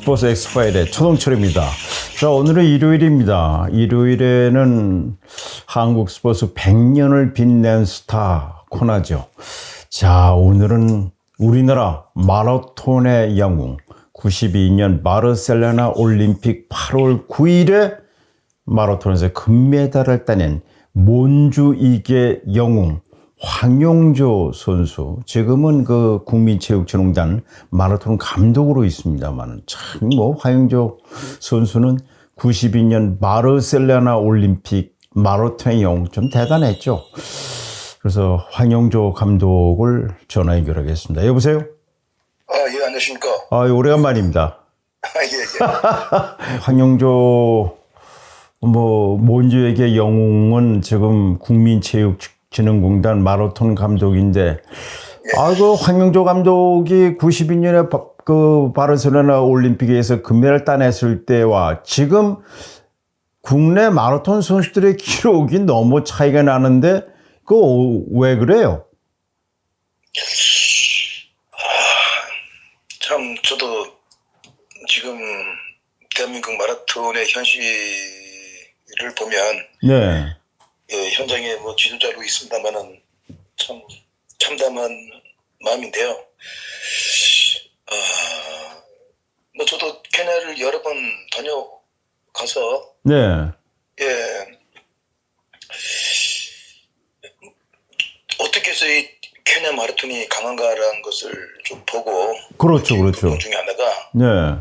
스포츠 엑스파일의 초동철입니다. 자, 오늘은 일요일입니다. 일요일에는 한국 스포츠 100년을 빛낸 스타 코너죠. 자, 오늘은 우리나라 마라톤의 영웅 92년 바르셀로나 올림픽 8월 9일에 마라톤에서 금메달을 따낸 몬주이게 영웅 황용조 선수, 지금은 그 국민체육진흥단 마라톤 감독으로 있습니다만, 참 황용조 선수는 92년 바르셀로나 올림픽 마라톤의 영웅, 좀 대단했죠. 그래서 황용조 감독을 전화 연결하겠습니다. 여보세요? 예, 안녕하십니까. 오래간만입니다. 예. 황용조 몬주에게 영웅은 지금 국민체육진흥공단 마라톤 감독인데, 그 황용조 감독이 92년에 그 바르셀로나 올림픽에서 금메달 따냈을 때와 지금 국내 마라톤 선수들의 기록이 너무 차이가 나는데, 왜 그래요? 참, 저도 지금 대한민국 마라톤의 현실을 보면, 네. 예, 현장에 지도자로 있습니다만은 참 참담한 마음인데요. 저도 케냐를 여러 번 다녀가서, 네. 예, 어떻게 해서 이 케냐 마라톤이 강한가라는 것을 좀 보고, 그렇죠. 부분 중에 하나가, 네.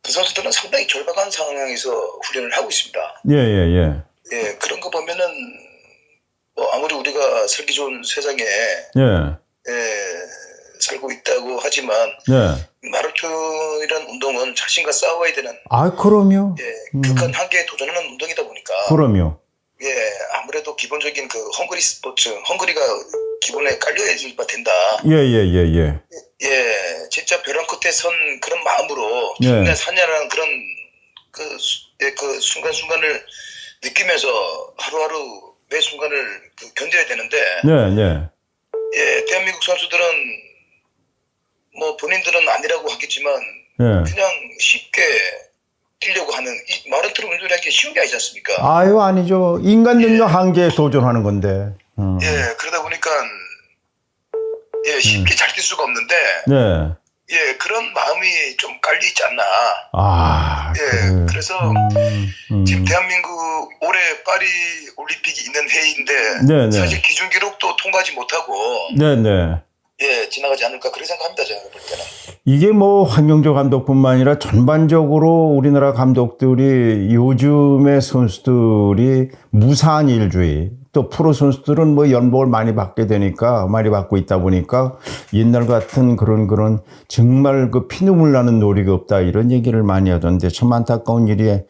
그 선수들은 상당히 절박한 상황에서 훈련을 하고 있습니다. 예. 예, 그런 거 보면은 아무리 우리가 살기 좋은 세상에 살고 있다고 하지만 마라톤이라는 운동은 자신과 싸워야 되는 그럼요. 극한 한계에 도전하는 운동이다 보니까 그럼요. 예, 아무래도 기본적인 그 헝그리 스포츠, 헝그리가 기본에 깔려야지 된다. 예, 진짜 벼랑 끝에 선 그런 마음으로 죽냐 사냐라는 그런 그 순간순간을 느끼면서 하루하루 매 순간을 견뎌야 되는데, 예, 대한민국 선수들은 본인들은 아니라고 하겠지만 그냥 쉽게 뛰려고 하는, 이 마라톤 운동이라는 게 쉬운 게 아니지 않습니까? 아니죠. 인간 능력 한계에 도전하는 건데. 예, 그러다 보니까 쉽게 잘 뛸 수가 없는데, 예, 그런 마음이 좀 깔려 있지 않나. 그래서 지금 대한민국 올해 파리 올림픽이 있는 해인데 사실 기준 기록도 통과하지 못하고 지나가지 않을까 그렇게 생각합니다. 제가 볼 때는. 이게 황용조 감독뿐만 아니라 전반적으로 우리나라 감독들이 요즘의 선수들이 무사한 일주의, 또 프로 선수들은 연봉을 많이 받게 되니까, 많이 받고 있다 보니까 옛날 같은 그런 정말 피눈물 나는 놀이가 없다, 이런 얘기를 많이 하던데, 참 안타까운 일이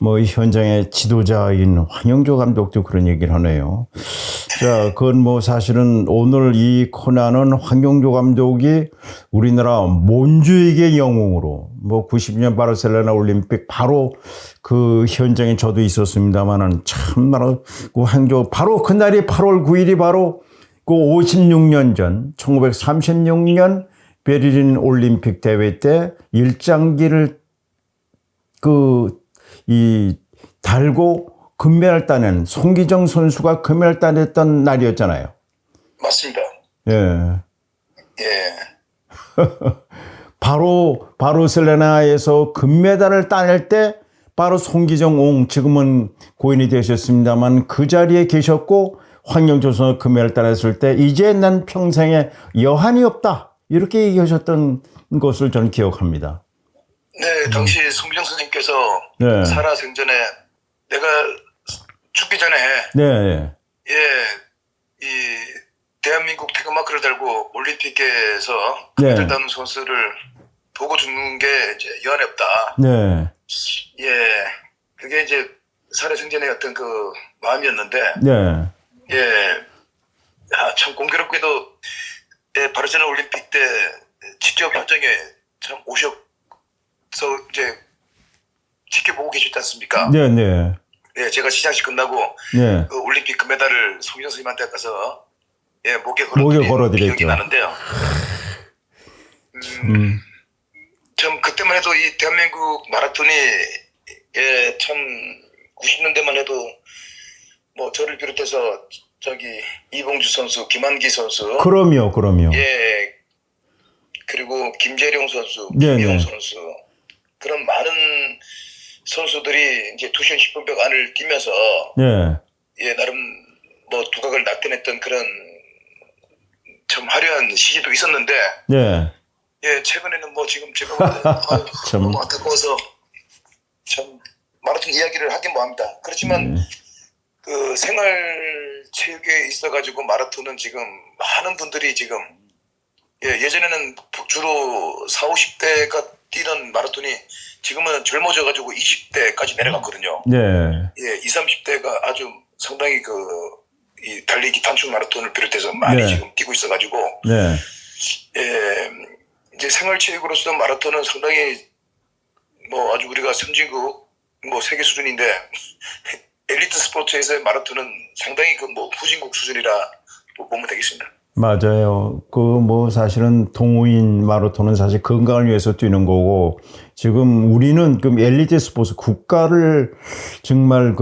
현장의 지도자인 황용조 감독도 그런 얘기를 하네요. 자, 그건 사실은 오늘 이 코너는 황용조 감독이 우리나라 몬주에게 영웅으로 90년 바르셀로나 올림픽 바로 그 현장에 저도 있었습니다만은, 참말로 황용조 바로 그날이 8월 9일이 바로 그 56년 전 1936년 베를린 올림픽 대회 때 일장기를 달고 금메달 따낸 송기정 선수가 금메달 따냈던 날이었잖아요. 맞습니다. 예. 예. 바르셀로나에서 금메달을 따낼 때 바로 송기정 지금은 고인이 되셨습니다만 그 자리에 계셨고, 황용조 선수 금메달 따냈을 때 이제 난 평생에 여한이 없다, 이렇게 얘기하셨던 것을 저는 기억합니다. 네, 당시 송기정 선생님께서 살아생전에 내가 죽기 전에 이 대한민국 태극마크를 달고 올림픽에서 금메달 따는 선수를 보고 죽는 게 이제 여한이 없다. 예, 그게 이제 살아생전의 어떤 그 마음이었는데, 참 공교롭게도 바르셀로나 올림픽 때 직접 현장에 참 오셔서 이제 지켜보고 계셨지 않습니까? 예, 제가 시상식 끝나고 그 올림픽 금메달을 송기정 선생님한테 가서 목에 걸어드린 기억이 나는데요. 참 그때만 해도 이 대한민국 마라톤이 참 90년대만 해도 뭐 저를 비롯해서 저기 이봉주 선수, 김한기 선수, 그럼요. 예, 그리고 김재룡 선수, 네네. 김영 선수 그런 많은 선수들이 이제 2시간 10분벽 안을 뛰면서 예, 나름 뭐 두각을 나타냈던 그런 참 화려한 시기도 있었는데 예, 최근에는 뭐 지금 제가 볼 때 참. 너무 안타까워서 참 마라톤 이야기를 하긴 뭐합니다. 그렇지만 그 생활 체육에 있어가지고 마라톤은 지금 많은 분들이 지금 예전에는 주로 4, 50대가 뛰던 마라톤이 지금은 젊어져가지고 20대까지 내려갔거든요. 예, 20, 30대가 아주 상당히 이 달리기 단축 마라톤을 비롯해서 많이 지금 뛰고 있어가지고 예, 이제 생활체육으로서 마라톤은 상당히 뭐 아주 우리가 선진국 뭐 세계 수준인데 엘리트 스포츠에서의 마라톤은 상당히 뭐 후진국 수준이라 보면 되겠습니다. 맞아요. 뭐 사실은 동호인 마라톤은 사실 건강을 위해서 뛰는 거고, 지금 우리는 엘리트 스포츠 국가를 정말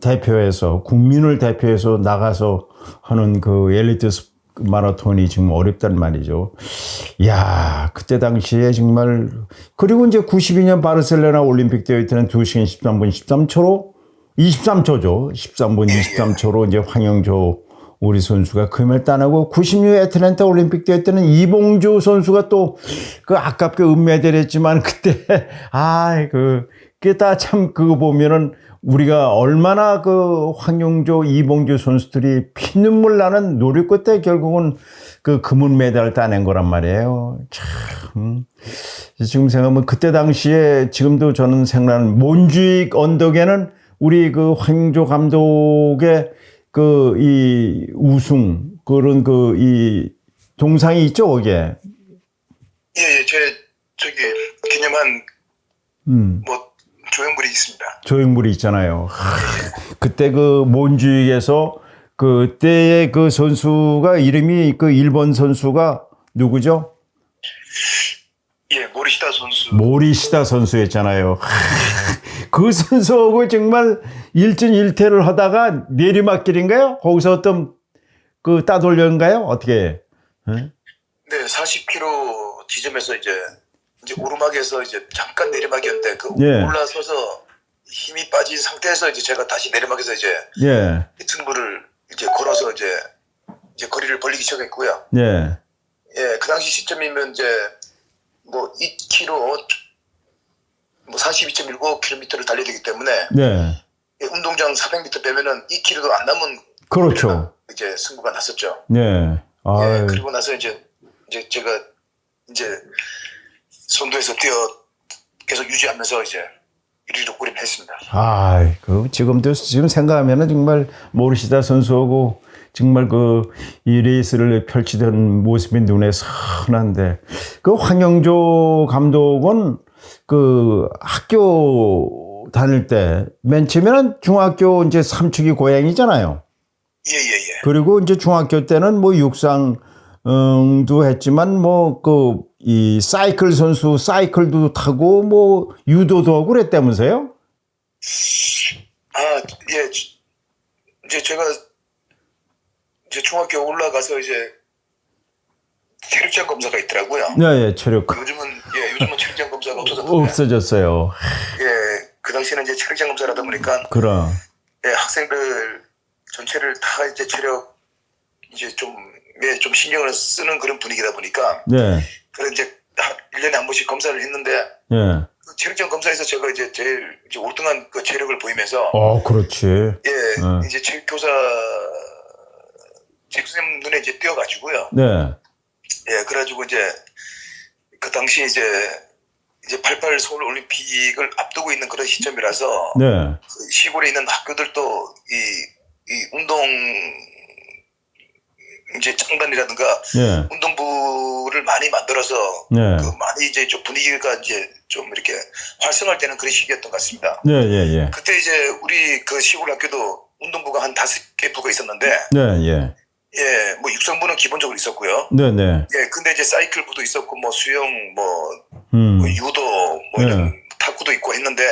대표해서, 국민을 대표해서 나가서 하는 엘리트 마라톤이 지금 어렵단 말이죠. 이야, 그때 당시에 정말, 그리고 이제 92년 바르셀로나 올림픽 대회 때는 2시간 13분 13초로, 23초죠. 13분 23초로 이제 황영조 우리 선수가 금을 따내고, 96 애틀랜타 올림픽 대회 때는 이봉주 선수가 또 아깝게 은메달 했지만 그때 그게 다 참 그거 보면은 우리가 얼마나 황영조, 이봉주 선수들이 피눈물 나는 노력 끝에 결국은 금은 메달을 따낸 거란 말이에요. 참. 지금 생각하면 그때 당시에 지금도 저는 생각나는 몬주익 언덕에는 우리 황영조 감독의 이 우승, 그런 이 동상이 있죠, 거기에? 예, 저기 기념한 뭐 조형물이 있습니다. 조형물이 있잖아요. 그때 몬주익에서 그때의 선수가 이름이 일본 선수가 누구죠? 예, 모리시다 선수. 모리시다 선수였잖아요. 그 선수하고 정말 1전1퇴를 하다가 내리막길인가요? 거기서 어떤 따돌려인가요? 어떻게? 네, 40km 지점에서 이제 오르막에서 이제 잠깐 내리막이었는데 올라서서 힘이 빠진 상태에서 이제 제가 다시 내리막에서 이제 승부를 이제 걸어서 이제 거리를 벌리기 시작했고요. 예, 그 당시 시점이면 이제 뭐 2km 뭐 42.19km를 달려야 되기 때문에 운동장 400m 빼면은 2km도 안 남은 그렇죠. 이제 승부가 났었죠. 예, 그리고 나서 이제 제가 선두에서 계속 유지하면서 이제 1위로 골인했습니다. 지금 생각하면은 정말 모르시다 선수하고 정말 이 레이스를 펼치던 모습이 눈에 선한데, 황영조 감독은 학교 다닐 때 맨 처음에는 중학교 이제 삼축이 고향이잖아요. 예. 그리고 이제 중학교 때는 뭐 육상도 했지만 이 사이클 선수 사이클도 타고 뭐 유도도 하고 그랬다면서요? 예. 이제 제가 중학교 올라가서 이제 체력장 검사가 있더라고요. 네, 체력. 요즘은 체력장 검사가 없어졌어요. 예, 그 당시에는 이제 체력장 검사를 하다 보니까 학생들 전체를 다 이제 체력 좀 신경을 쓰는 그런 분위기다 보니까 그런 이제 1년에 한 번씩 검사를 했는데 체력장 검사에서 제가 이제 제일 월등한 체력을 보이면서 그렇지. 이제 체육교사 선생님 눈에 이제 띄어가지고요. 그래가지고 이제 그 당시 이제 88 서울 올림픽을 앞두고 있는 그런 시점이라서 시골에 있는 학교들도 이 운동 창단이라든가 운동부를 많이 만들어서 많이 이제 좀 분위기가 이제 좀 이렇게 활성화되는 그런 시기였던 것 같습니다. 그때 이제 우리 시골 학교도 운동부가 한 5개 부가 있었는데 예, 뭐 육상부는 기본적으로 있었고요. 네네. 예, 근데 이제 사이클부도 있었고, 뭐 수영, 뭐 유도, 뭐 이런 탁구도 있고 했는데,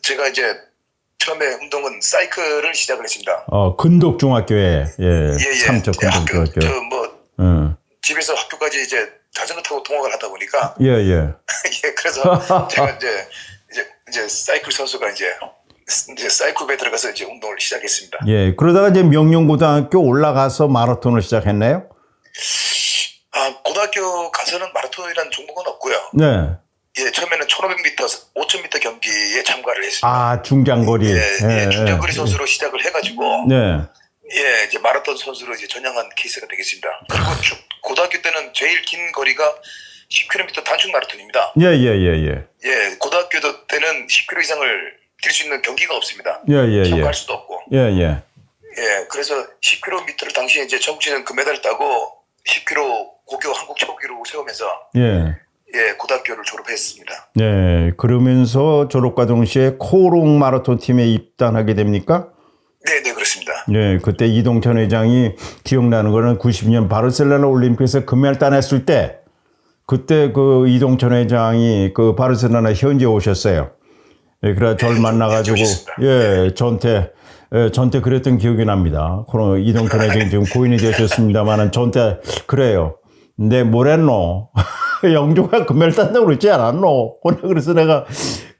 제가 이제 처음에 운동은 사이클을 시작을 했습니다. 근덕중학교에, 예, 삼척 근덕중학교. 집에서 학교까지 이제 자전거 타고 통학을 하다 보니까, 예. 예, 그래서 제가 이제 사이클 선수가 이제 사이클부에 들어가서 이제 운동을 시작했습니다. 예, 그러다가 이제 명령고등학교 올라가서 마라톤을 시작했나요? 고등학교 가서는 마라톤이라는 종목은 없고요. 네. 예, 처음에는 1500m, 5000m 경기에 참가를 했습니다. 중장거리. 중장거리 선수로 시작을 해가지고, 네. 예, 이제 마라톤 선수로 이제 전향한 케이스가 되겠습니다. 그리고 고등학교 때는 제일 긴 거리가 10km 단축 마라톤입니다. 예. 예, 고등학교 때는 10km 이상을 뛸 수 있는 경기가 없습니다. 참가할 수도 없고. 예, 그래서 10km를 당시에 이제 전국체전 금메달을 따고 10km 고교 한국 최고 기록을 세우면서 예, 고등학교를 졸업했습니다. 네, 그러면서 졸업과 동시에 코롱 마라톤 팀에 입단하게 됩니까? 네, 그렇습니다. 네, 그때 이동천 회장이 기억나는 거는 90년 바르셀로나 올림픽에서 금메달 따냈을 때 그때 그 이동천 회장이 그 바르셀로나 현지에 오셨어요. 예, 그래 저를 만나가지고 전때 그랬던 기억이 납니다. 이동천 회장이 지금 고인이 되셨습니다만은 전때 그래요. 내 뭐랬노? 영조가 금메달 딴다고 그러지 않았노? 그래서 내가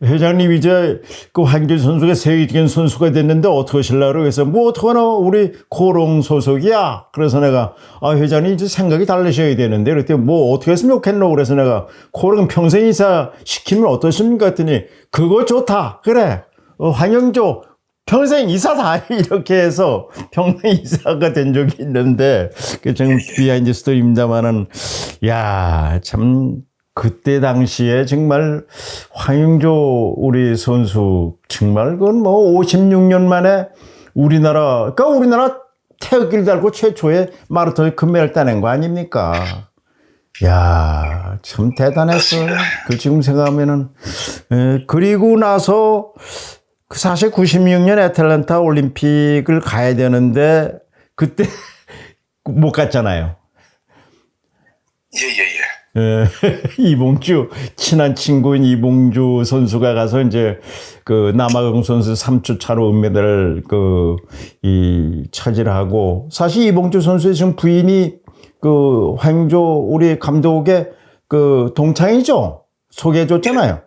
회장님 이제 그 한길 선수가 세계적인 선수가 됐는데 어떻게 하실라고 그래서 뭐 어떡하나 우리 코롱 소속이야. 그래서 내가 회장님 이제 생각이 달라셔야 되는데 그랬더니 뭐 어떻게 했으면 좋겠노? 그래서 내가 코롱 평생 이사 시키면 어떠십니까? 했더니 그거 좋다. 그래. 황영조 평생 이사다 이렇게 해서 평생 이사가 된 적이 있는데 그 지금 비하인드 스토리입니다만은 참 그때 당시에 정말 황영조 우리 선수 정말 그건 뭐 56년 만에 우리나라 태극기를 달고 최초의 마라톤 금메달 따낸 거 아닙니까? 참 대단했어요. 그 지금 생각하면은 그리고 나서 사실 96년 애틀랜타 올림픽을 가야 되는데 그때 못 갔잖아요. 이봉주 친한 친구인 이봉주 선수가 가서 이제 그 남아공 선수 3초 차로 은메달을 차지를 하고 사실 이봉주 선수의 지금 부인이 그 황조 우리 감독의 그 동창이죠. 소개해줬잖아요.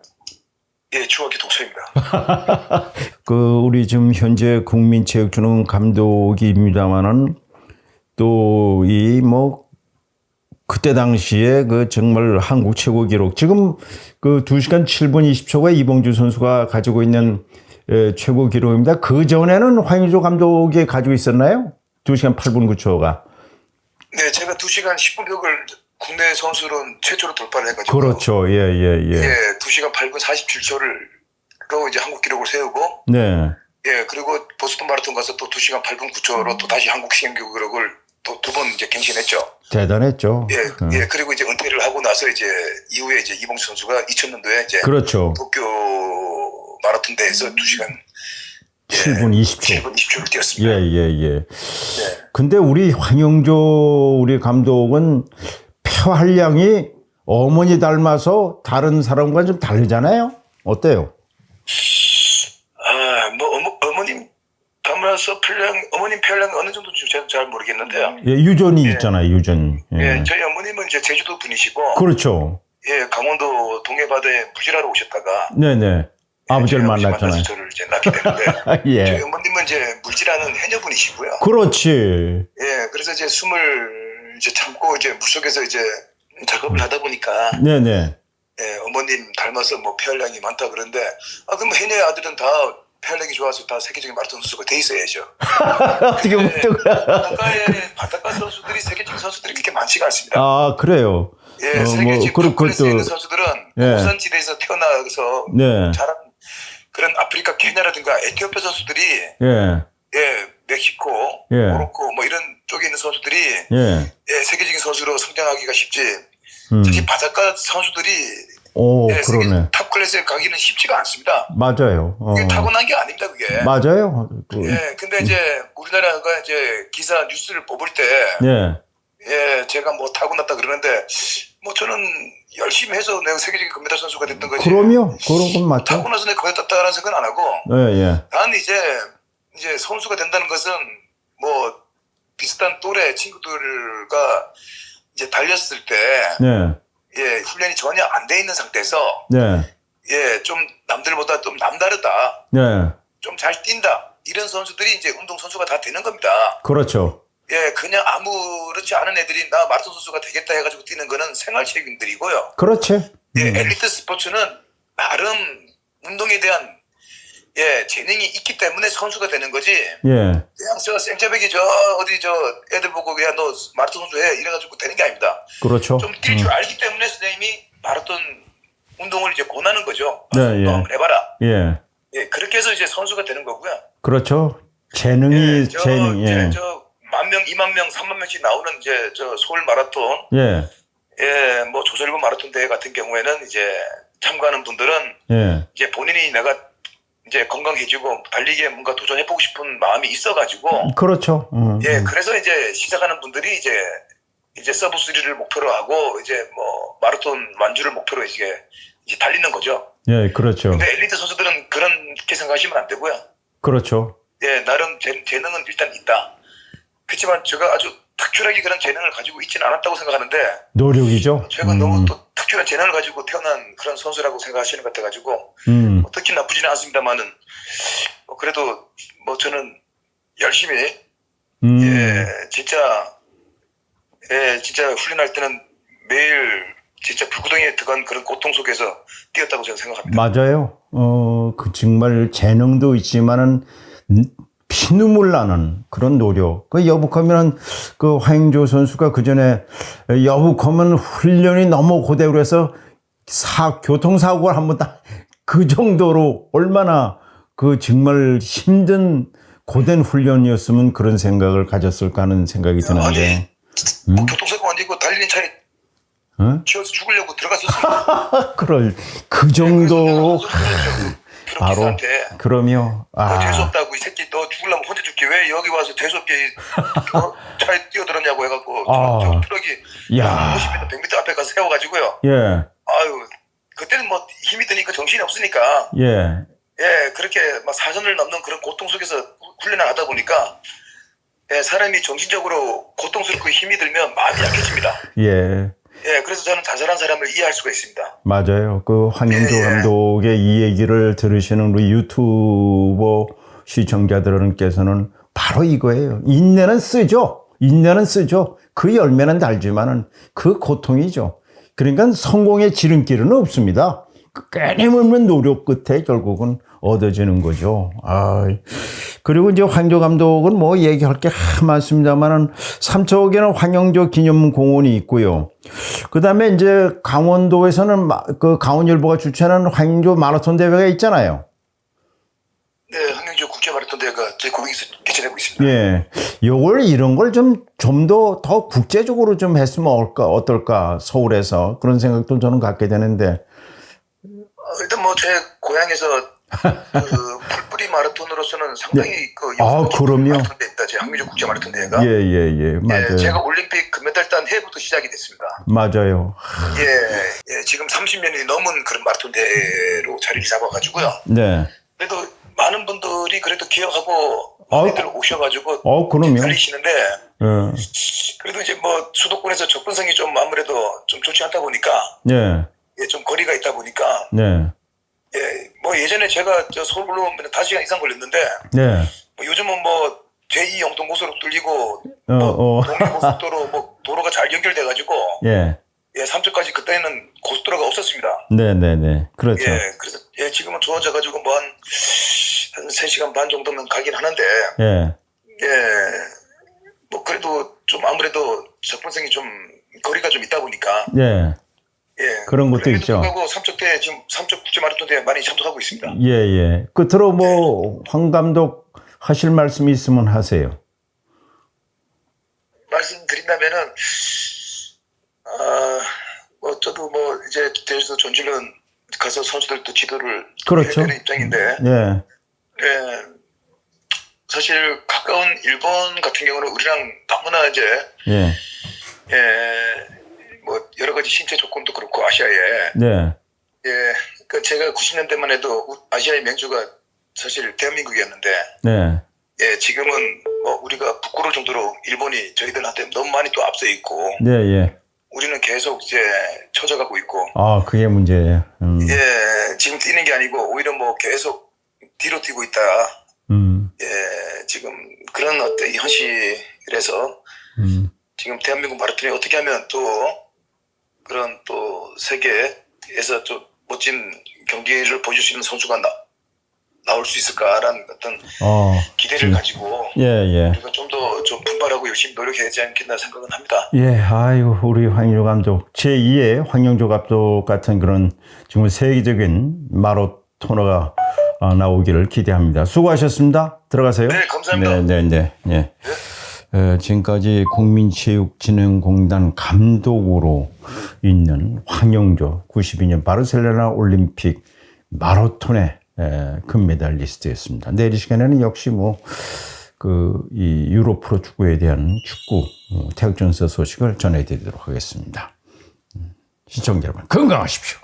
예, 추억의 동창입니다. 우리 지금 현재 국민체육진흥원 감독입니다만은 또 그때 당시에 정말 한국 최고 기록 지금 2시간 7분 20초가 이봉주 선수가 가지고 있는 최고 기록입니다. 그 전에는 황의조 감독이 가지고 있었나요? 2시간 8분 9초가. 네, 제가 2시간 10분 벽을 국내 선수로는 최초로 돌파를 해가지고. 그렇죠. 예. 2시간 8분 47초로 이제 한국 기록을 세우고. 네. 예, 그리고 보스턴 마라톤 가서 또 2시간 8분 9초로 또 다시 한국 신기록 기록을 또 2번 이제 갱신했죠. 대단했죠. 예, 그리고 이제 은퇴를 하고 나서 이제 이후에 이제 이봉주 선수가 2000년도에 이제. 그렇죠. 도쿄 마라톤 대회에서 2시간 7분 20초. 7분 20초를 뛰었습니다. 예. 근데 우리 황영조 우리 감독은 폐활량이 어머니 닮아서 다른 사람과 좀 다르잖아요. 어때요? 어머님 닮아서 어머님 폐활량이 어느 정도인지 제가 잘 모르겠는데요. 예, 유전이 있잖아요, 유전. 예, 저희 어머님은 이제 제주도 분이시고. 그렇죠. 예, 강원도 동해바다에 무지라로 오셨다가. 네네. 아버지를 만났잖아요. 저를 이제 낳게 되는데. 예. 저희 어머님은 이제 물질하는 해녀분이시고요. 그렇지. 예, 그래서 이제 숨을 이제 참고 이제 물속에서 이제 작업을 하다 보니까. 네네. 예, 어머님 닮아서 뭐 폐활량이 많다 그런데, 그럼 해녀의 아들은 다 폐활량이 좋아서 다 세계적인 마라톤 선수가 돼 있어야죠. 어떻게 바닷가 선수들이 세계적인 선수들이 그렇게 많지가 않습니다. 그래요. 예, 세계적인 탑권에서 있는 선수들은 고산지대에서 태어나서 자란 그런 아프리카 케냐라든가 에티오피아 선수들이 멕시코, 모로코 뭐 이런 쪽에 있는 선수들이 세계적인 선수로 성장하기가 쉽지. 사실 바닷가 선수들이 오, 예, 세계 그러네. 탑 클래스에 가기는 쉽지가 않습니다. 맞아요. 이게 타고난 게 아닙니다, 그게. 맞아요. 예, 근데 이제 우리나라가 이제 기사 뉴스를 뽑을 때, 예, 예, 제가 뭐 타고났다 그러는데, 뭐 저는 열심히 해서 내가 세계적인 금메달 선수가 됐던 거지. 그럼요. 그런 건 맞죠. 타고나서 내가 그걸 땄다라는 생각은 안 하고, 예, 예. 난 이제 선수가 된다는 것은 뭐 비슷한 또래 친구들과 이제 달렸을 때, 네, 예, 훈련이 전혀 안 돼 있는 상태에서, 네, 예, 좀 남들보다 좀 남다르다, 네. 좀 잘 뛴다, 이런 선수들이 이제 운동선수가 다 되는 겁니다. 그렇죠. 예, 그냥 아무렇지 않은 애들이 나 마라톤 선수가 되겠다 해가지고 뛰는 거는 생활체육인들이고요. 그렇지. 예, 엘리트 스포츠는 나름 운동에 대한 예, 재능이 있기 때문에 선수가 되는 거지. 예, 그냥 저 생짜배기 어디 애들 보고 야 너 마라톤 선수 해 이래가지고 되는 게 아닙니다. 그렇죠. 좀 뛸 줄 알기 때문에 선생님이 마라톤 운동을 이제 권하는 거죠. 네, 운동 예. 한번 해봐라. 예, 예, 그렇게 해서 이제 선수가 되는 거고요. 그렇죠. 재능이, 예, 재능, 예. 저 10,000명, 20,000명, 30,000명씩 나오는 이제 저 서울 마라톤, 예, 예, 뭐 조선일보 마라톤 대회 같은 경우에는 이제 참가하는 분들은 예. 이제 본인이 내가 이제 건강해지고 달리기에 뭔가 도전해보고 싶은 마음이 있어가지고, 그렇죠. 예, 그래서 이제 시작하는 분들이 이제 서브 3를 목표로 하고 이제 뭐 마라톤 완주를 목표로 이제 달리는 거죠. 예, 그렇죠. 근데 엘리트 선수들은 그렇게 생각하시면 안 되고요. 그렇죠. 예, 나름 재능은 일단 있다. 그렇지만 제가 아주 특출하게 그런 재능을 가지고 있지는 않았다고 생각하는데, 노력이죠. 제가 너무 또 특출한 재능을 가지고 태어난 그런 선수라고 생각하시는 것 같아가지고, 뭐 특히 나쁘지는 않습니다만은, 그래도 뭐 저는 열심히, 예, 진짜 훈련할 때는 매일 진짜 불구덩이에 들어간 그런 고통 속에서 뛰었다고 저는 생각합니다. 맞아요. 그 정말 재능도 있지만은 피눈물 나는 그런 노력. 그 여북하면은 그 화행조 선수가 그 전에 여북하면 훈련이 너무 고되고 해서 교통사고를 한번 그 정도로 얼마나 그 정말 힘든 고된 훈련이었으면 그런 생각을 가졌을까 하는 생각이 드는데. 뭐 교통사고 아니고 달리는 차에 치여서 죽으려고 들어갔었습니다. 그 정도로 바로 그럼요. 재수없다고 이 새끼 너 죽으려면 혼자 죽기 왜 여기 와서 재수없게 차에 뛰어들었냐고 해갖고 저 트럭이 50m 100m 앞에 가서 세워가지고요. 예. 아유 그때는 뭐 힘이 드니까 정신이 없으니까 예. 예 그렇게 막 사선을 넘는 그런 고통 속에서 훈련을 하다 보니까 예, 사람이 정신적으로 고통스럽고 힘이 들면 마음이 약해집니다. 예. 예, 그래서 저는 자살한 사람을 이해할 수가 있습니다. 맞아요. 그 황영조 감독의 이 얘기를 들으시는 우리 유튜버 시청자들께서는 바로 이거예요. 인내는 쓰죠. 그 열매는 달지만은 그 고통이죠. 그러니까 성공의 지름길은 없습니다. 끊임없는 노력 끝에 결국은 얻어지는 거죠. 그리고 이제 황조 감독은 뭐 얘기할 게 많습니다만은 삼척에는 황영조 기념공원이 있고요. 그 다음에 이제 강원도에서는 그 강원일보가 주최하는 황영조 마라톤 대회가 있잖아요. 네, 황영조 국제 마라톤 대회가 저희 고객에서 개최되고 있습니다. 예. 이런 걸 좀 더 국제적으로 좀 했으면 어떨까, 서울에서. 그런 생각도 저는 갖게 되는데. 일단 뭐 제 고향에서 그 풀뿌리 마라톤으로서는 상당히 그 그럼요. 마라톤 대회입니다. 제 황민조 국제 마라톤 대회가. 예, 맞아요. 예, 제가 올림픽 금메달 딴 해부터 시작이 됐습니다. 맞아요. 예, 지금 30년이 넘은 그런 마라톤 대회로 자리를 잡아가지고요. 네. 그래도 많은 분들이 그래도 기억하고 많이들 오셔가지고 그럼요. 달리시는데 그래도 이제 뭐 수도권에서 접근성이 좀 아무래도 좀 좋지 않다 보니까 예, 좀 거리가 있다 보니까 예, 뭐 예전에 제가 서울로 오면 5시간 이상 걸렸는데 뭐 요즘은 뭐 제2 영동고속도로 뚫리고 뭐 동해고속도로 뭐 도로가 잘 연결돼가지고 예, 삼척까지 그때는 고속도로가 없었습니다. 네네네. 그렇죠. 예, 그래서 예, 지금은 좋아져가지고 뭐 한 3시간 반 정도면 가긴 하는데 예, 뭐 그래도 좀 아무래도 접근성이 좀 거리가 좀 있다 보니까 예, 그런 것도 있죠. 그리고 삼척대 지금 삼척 국제 마라톤 대회 많이 참석하고 있습니다. 예. 끝으로 뭐 황 감독 하실 말씀이 있으면 하세요. 말씀드린다면은 뭐 저도 뭐 이제 대해서 존질런 가서 선수들도 지도를 그렇죠. 해야 되는 입장인데, 예. 예, 사실 가까운 일본 같은 경우는 우리랑 너무나 이제 예. 뭐 여러 가지 신체 조건도 그렇고 아시아에 네. 그 제가 90년대만 해도 아시아의 맹주가 사실 대한민국이었는데 지금은 뭐 우리가 부끄러울 정도로 일본이 저희들한테 너무 많이 또 앞서 있고 예. 우리는 계속 이제 처져가고 있고 그게 문제예요. 지금 뛰는 게 아니고 오히려 뭐 계속 뒤로 뛰고 있다. 지금 그런 어떤 현실에서 지금 대한민국 마라톤이 어떻게 하면 또 그런 또 세계에서 좀 멋진 경기를 보여줄 수 있는 선수가 나올 수 있을까라는 어떤 기대를 가지고 우리가 좀 더 좀 분발하고 열심히 노력해야 되지 않겠나 생각은 합니다. 아이고 우리 황영조 감독 제2의 황영조 감독 같은 그런 정말 세계적인 마라토너가 나오기를 기대합니다. 수고하셨습니다. 들어가세요. 네, 감사합니다. 네. 지금까지 국민체육진흥공단 감독으로 있는 황영조 92년 바르셀로나 올림픽 마라톤의 금메달리스트였습니다. 내일 이 시간에는 역시 이 유로 프로축구에 대한 축구 태극전서 소식을 전해드리도록 하겠습니다. 시청자 여러분 건강하십시오.